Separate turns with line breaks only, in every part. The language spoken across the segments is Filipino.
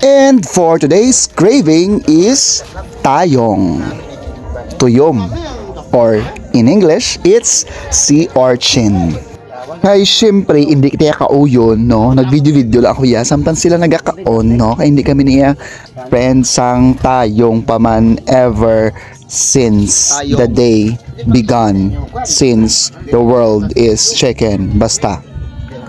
And for today's craving is tayong, tuyom, or in English, it's sea urchin. Kaya syempre, hindi kita kauyon, no? Nag-video-video lang ako ya. Samtang sila nagkakaon, no? Kaya hindi kami niya friends sang tayong paman ever since the day begun, since the world is chicken. Basta.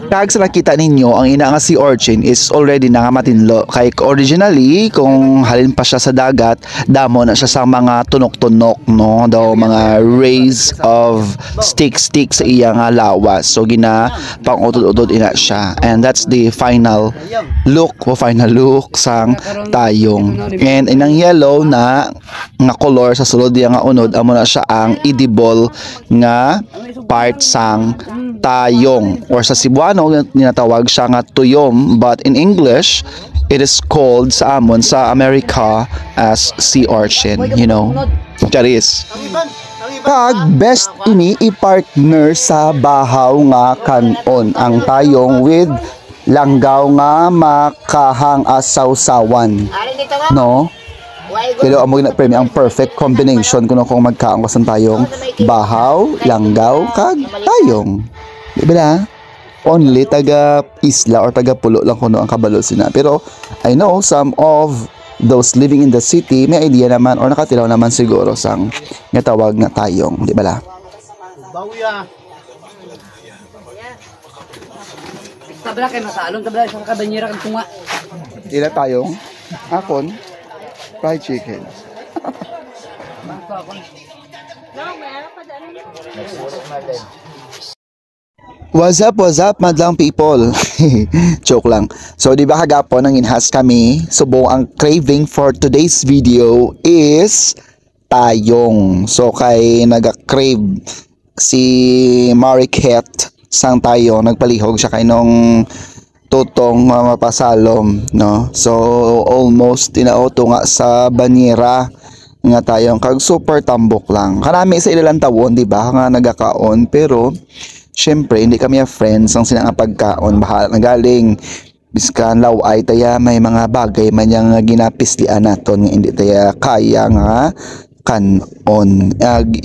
Kag sa nakita ninyo, ang ina nga sea urchin is already nangamatinlo. Kay originally, kung halin pa siya sa dagat, damo na siya sa mga tunok-tunok, no? Daw mga rays of stick sa iya nga lawas. So gina pang utod-utod ina siya. And that's the final look sang tayong. And inang yellow na nga color sa sulod diya nga unod, amo na siya ang edible nga part sang tayong, or sa Cebuano tinatawag siya nga tuyom, but in English it is called sa amon sa America as sea urchin, you know. Charis. Kag best ini i-partner sa bahaw nga kanon ang tayong with langgaw nga makahang asaw-sawan, no? Pero amo na premi ang perfect combination kuno kung magkaon kasan tayong bahaw, langgaw kag tayong. Di ba? Only taga isla or taga pulo lang kuno ang kabalo sina. Pero I know some of those living in the city may idea naman or nakatilaw naman siguro sang nga tawag nga tayong, di ba la?
Tabla kay masalon, tabla sa kabanyera kag tunga.
Ila tayong akon fried chicken. What's up, madlang people? Joke lang. So, di ba kagapon ang inhas kami? Subong ang craving for today's video is tayong. So, kay naga-crave si Mariket sang tayong. Nagpalihog siya kay nung tutong mapasalom, no? So, almost tinauto nga sa banyera nga tayong kag super tambok lang. Karami sa ilang tawon, di ba? Nga nagakaon, pero syempre, hindi kami friends ang sinang pagkaon. Bahala na galing. Biskan laway taya may mga bagay man yang ginapislian naton nga hindi taya kaya nga kanon.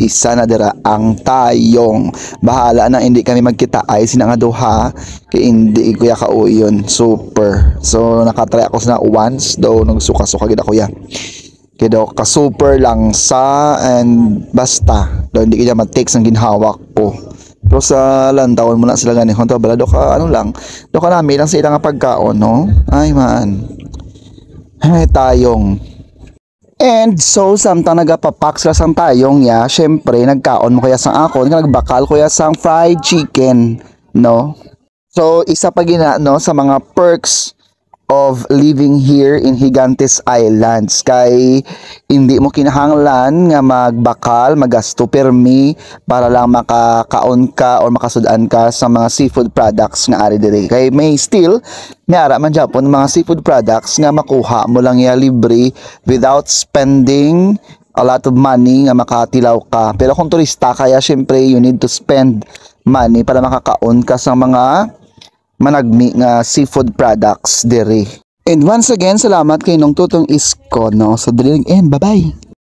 Isa na dira ang tayong. Bahala na hindi kami magkita ay sinang duha kay hindi kuya kauyon. Super. So nakatry ako sa once daw nagsuka-suka gid ako ya. Kaya ka-super lang sa and basta. Daw hindi kaya mag-take sang ginhawak ko. Pero sa lantawan mo na sila gani konto bala do ka ano lang do ka nami lang sa ilang pagkaon, no? Ay man, ay tayong. And so samtang nagapapak sila sang tayong ya, syempre nagkaon mo kaya sang akon nga nagbakal kuya sang fried chicken, no? So isa pa gina, no, sa mga perks of living here in Gigantes Islands kay hindi mo kinahanglan nga magbakal, magasto permi para lang makakaon ka or makasudaan ka sa mga seafood products nga ari diri. Kay may still niara man Japon mga seafood products nga makuha mo lang ya libre without spending a lot of money nga makatilaw ka. Pero kung turista kaya syempre you need to spend money para makakaon ka sa mga managmi nga seafood products diri. And once again, salamat kay nung tutong isko, no? So, dali and bye-bye!